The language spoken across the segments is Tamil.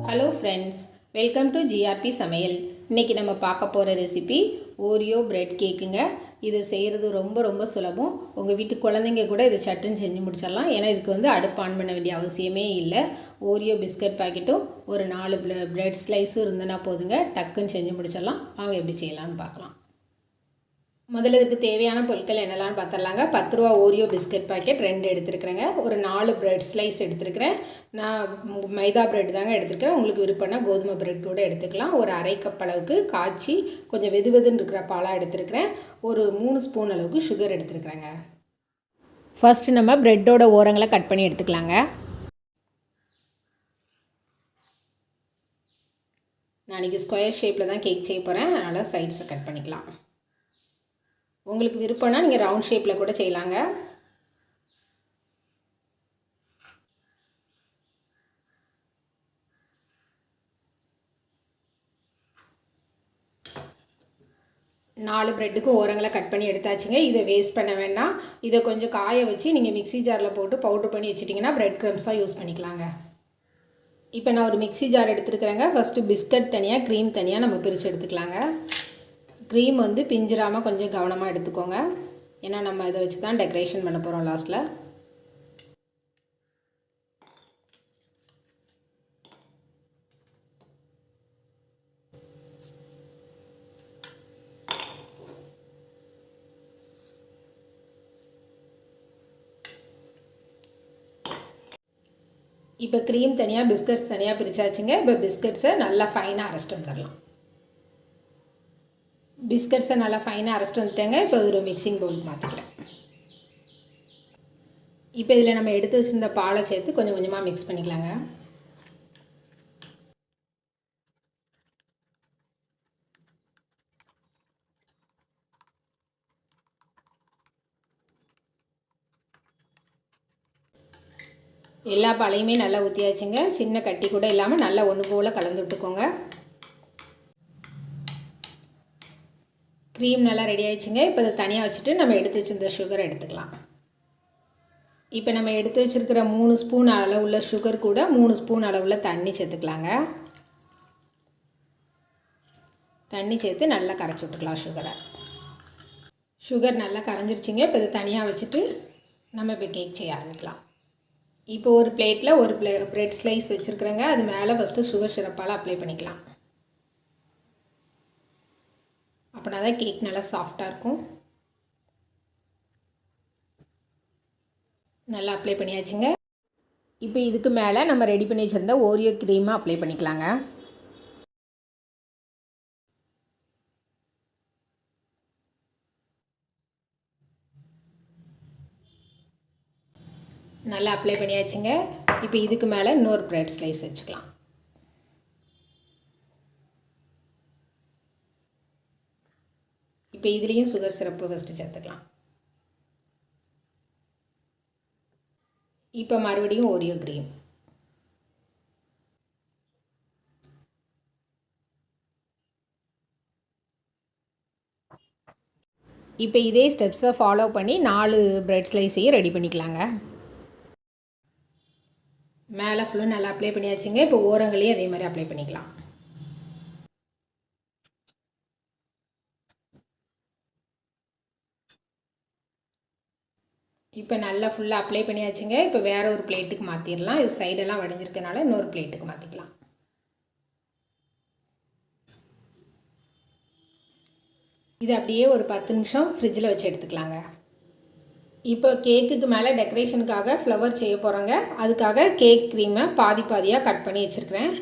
Hello friends, welcome to GRP சமையல். இன்றைக்கி நம்ம பார்க்க போகிற ரெசிபி ஓரியோ பிரெட் கேக்குங்க. இது செய்கிறது ரொம்ப சுலபம். உங்கள் வீட்டு குழந்தைங்க கூட இது சட்டுன்னு செஞ்சு முடிச்சிடலாம். ஏன்னா இதுக்கு அடுப்பு ஆன் பண்ண வேண்டிய அவசியமே இல்லை. ஓரியோ பிஸ்கட் பாக்கெட்டும் ஒரு 4 பிரெட் ஸ்லைஸும் இருந்ததுன்னா போதுங்க, டக்குன்னு செஞ்சு முடிச்சிடலாம். வாங்க எப்படி செய்யலான்னு பார்க்கலாம். முதல்ல இதுக்கு தேவையான பொருட்கள் என்னெல்லாம் பார்த்துடலாங்க. 10 ரூபா ஓரியோ பிஸ்கட் பாக்கெட் 2 எடுத்துருக்குறேங்க. ஒரு 4 பிரெட் ஸ்லைஸ் எடுத்துருக்கிறேன். நான் மைதா பிரெட் தாங்க எடுத்துருக்கிறேன். உங்களுக்கு விருப்பம்னா கோதுமை பிரெட் கூட எடுத்துக்கலாம். ஒரு அரை கப் அளவுக்கு காய்ச்சி கொஞ்சம் வெதுன்னு இருக்கிற பாலாக எடுத்துருக்கிறேன். ஒரு 3 ஸ்பூன் அளவுக்கு சுகர் எடுத்துருக்குறேங்க. ஃபர்ஸ்ட் நம்ம பிரெட்டோட ஓரங்களை கட் பண்ணி எடுத்துக்கலாங்க. நான் இன்றைக்கி ஸ்கொயர் ஷேப்பில் தான் கேக் செய்ய போகிறேன், அதனால் சைட்ஸை கட் பண்ணிக்கலாம். உங்களுக்கு விருப்பம்னா நீங்கள் ரவுண்ட் ஷேப்பில் கூட செய்யலாங்க. நாலு பிரெட்டுக்கு ஓரங்களை கட் பண்ணி எடுத்தாச்சுங்க. இதை வேஸ்ட் பண்ண வேண்டாம். இதை கொஞ்சம் காய வச்சு நீங்கள் மிக்ஸி ஜாரில் போட்டு பவுட்ரு பண்ணி வச்சுட்டிங்கன்னா பிரெட் க்ரம்ஸாக யூஸ் பண்ணிக்கலாங்க. இப்போ நான் ஒரு மிக்ஸி ஜார் எடுத்துருக்குறேங்க. ஃபஸ்ட்டு பிஸ்கட் தனியாக, க்ரீம் தனியாக நம்ம பிரித்து எடுத்துக்கலாங்க. க்ரீம் பிஞ்சிராமல் கொஞ்சம் கவனமாக எடுத்துக்கோங்க. ஏன்னா நம்ம இதை வச்சு தான் டெக்கரேஷன் பண்ண போகிறோம் லாஸ்ட்டில். இப்போ க்ரீம் தனியாக, பிஸ்கட்ஸ் தனியாக பிரித்தாச்சுங்க. இப்போ பிஸ்கட்ஸை நல்லா ஃபைனாக அரைச்சிட்டு வந்துடலாம். பிஸ்கட்ஸை நல்லா ஃபைனாக அரைச்சிட்டு வந்துட்டேங்க. இப்போ ஒரு மிக்சிங் பவுல் மாற்றிக்கிறேன். இப்போ இதில் நம்ம எடுத்து வச்சுருந்த பாலை சேர்த்து கொஞ்சம் கொஞ்சமாக மிக்ஸ் பண்ணிக்கலாங்க. எல்லா பாலையுமே நல்லா ஊற்றியாச்சுங்க. சின்ன கட்டி கூட இல்லாமல் நல்லா ஒன்று போல் கலந்து விட்டுக்கோங்க. க்ரீம் நல்லா ரெடி ஆகிடுச்சுங்க. இப்போ இதை தனியாக வச்சுட்டு நம்ம எடுத்து வச்சுருந்த சுகரை எடுத்துக்கலாம். இப்போ நம்ம எடுத்து வச்சுருக்கிற 3 ஸ்பூன் அளவுள்ள சுகர் கூட 3 ஸ்பூன் அளவுள்ள தண்ணி சேர்த்துக்கலாங்க. தண்ணி சேர்த்து நல்லா கரைச்சி விட்டுக்கலாம் சுகரை. சுகர் நல்லா கரைஞ்சிருச்சிங்க. இப்போ இதை தனியாக வச்சுட்டு நம்ம இப்போ கேக் செய்ய ஆரம்பிக்கலாம். இப்போ ஒரு பிளேட்டில் ஒரு பிரெட் ஸ்லைஸ் வச்சுருக்குறேங்க. அது மேலே ஃபஸ்ட்டு சுகர் சிரப்பால் அப்ளை பண்ணிக்கலாம். அப்படின்னா தான் கேக் நல்லா சாஃப்டாக இருக்கும். நல்லா அப்ளை பண்ணியாச்சுங்க. இப்போ இதுக்கு மேலே நம்ம ரெடி பண்ணி வச்சுருந்த ஓரியோ க்ரீமை அப்ளை பண்ணிக்கலாங்க. நல்லா அப்ளை பண்ணியாச்சுங்க. இப்போ இதுக்கு மேலே இன்னொரு பிரெட் ஸ்லைஸ் வச்சுக்கலாம். இப்போ இதுலேயும் சுகர் சிரப்பு ஃபஸ்ட்டு சேர்த்துக்கலாம். இப்போ மறுபடியும் ஓரியோ க்ரீம். இப்போ இதே ஸ்டெப்ஸை ஃபாலோ பண்ணி 4 பிரெட் ஸ்லைஸையும் ரெடி பண்ணிக்கலாங்க. மேலே ஃபுல்லும் நல்லா அப்ளை பண்ணியாச்சுங்க. இப்போ ஓரங்களையும் அதே மாதிரி அப்ளை பண்ணிக்கலாம். இப்போ நல்லா ஃபுல்லாக அப்ளை பண்ணியாச்சுங்க. இப்போ வேறு ஒரு பிளேட்டுக்கு மாற்றிடலாம். இது சைடெல்லாம் வடிஞ்சிருக்கனால இன்னொரு பிளேட்டுக்கு மாற்றிக்கலாம். இது அப்படியே ஒரு 10 நிமிஷம் ஃப்ரிட்ஜில் வச்சு எடுத்துக்கலாங்க. இப்போ கேக்குக்கு மேலே டெக்கரேஷனுக்காக ஃப்ளவர் செய்ய போகிறோங்க. அதுக்காக கேக் க்ரீமை பாதியாக கட் பண்ணி வச்சுருக்கிறேன்.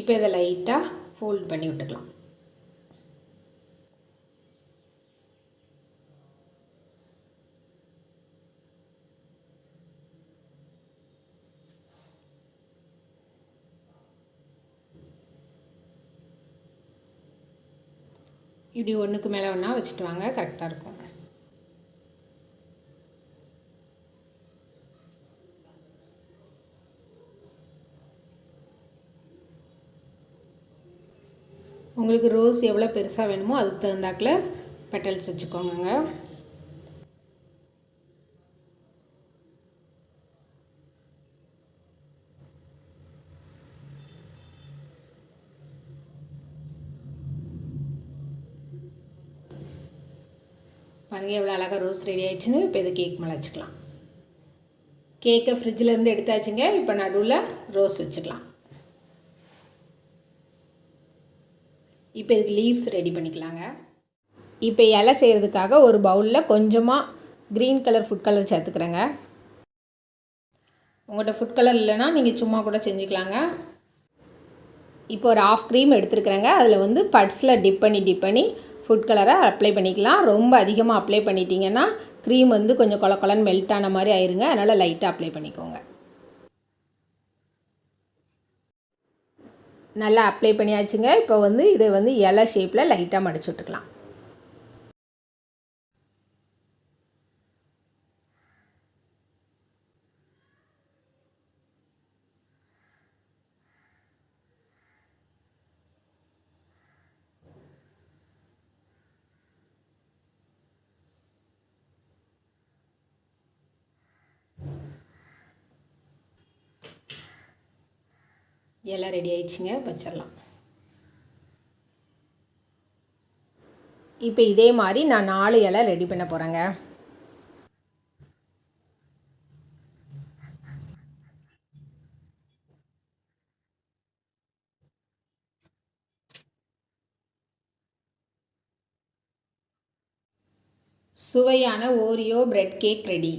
இப்போ இதை லைட்டாக ஃபோல்ட் பண்ணி விட்டுக்கலாம். இப்படி ஒன்றுக்கு மேலே ஒன்றா வச்சுட்டு வாங்க, கரெக்டாக இருக்கும். உங்களுக்கு ரோஸ் எவ்வளோ பெருசாக வேணுமோ அதுக்கு தகுந்தாக்கில் பெட்டல்ஸ் வச்சுக்கோங்க. பாருங்கள் எவ்வளோ அழகாக ரோஸ் ரெடி ஆயிடுச்சுன்னு. இப்போ இது கேக் மேலே வச்சுக்கலாம். கேக்கை ஃப்ரிட்ஜிலேருந்து எடுத்தாச்சுங்க. இப்போ நடுவில் ரோஸ் வச்சுக்கலாம். இப்போ இதுக்கு லீவ்ஸ் ரெடி பண்ணிக்கலாங்க. இப்போ இலை செய்கிறதுக்காக ஒரு பவுலில் கொஞ்சமாக க்ரீன் கலர் ஃபுட் கலர் சேர்த்துக்கிறேங்க. உங்கள்கிட்ட ஃபுட் கலர் இல்லைன்னா நீங்கள் சும்மா கூட செஞ்சுக்கலாங்க. இப்போ ஒரு ஆஃப் க்ரீம் எடுத்துருக்குறேங்க. அதில் வந்து பட்ஸில் டிப் பண்ணி ஃபுட் கலரை அப்ளை பண்ணிக்கலாம். ரொம்ப அதிகமாக அப்ளை பண்ணிட்டீங்கன்னா க்ரீம் வந்து கொஞ்சம் கொல கொலன்னு மெல்ட் ஆன மாதிரி ஆயிருங்க. அதனால் லைட்டாக அப்ளை பண்ணிக்கோங்க. நல்லா அப்ளை பண்ணியாச்சுங்க. இப்போ வந்து இதை வந்து இலை ஷேப்பில் லைட்டாக மடிச்சு விட்டுக்கலாம். எல்லாம் ரெடி ஆயிடுச்சுங்க. வச்சிடலாம். இப்போ இதே மாதிரி நான் 4 இலை ரெடி பண்ண போகிறேங்க. சுவையான ஓரியோ பிரெட் கேக் ரெடி.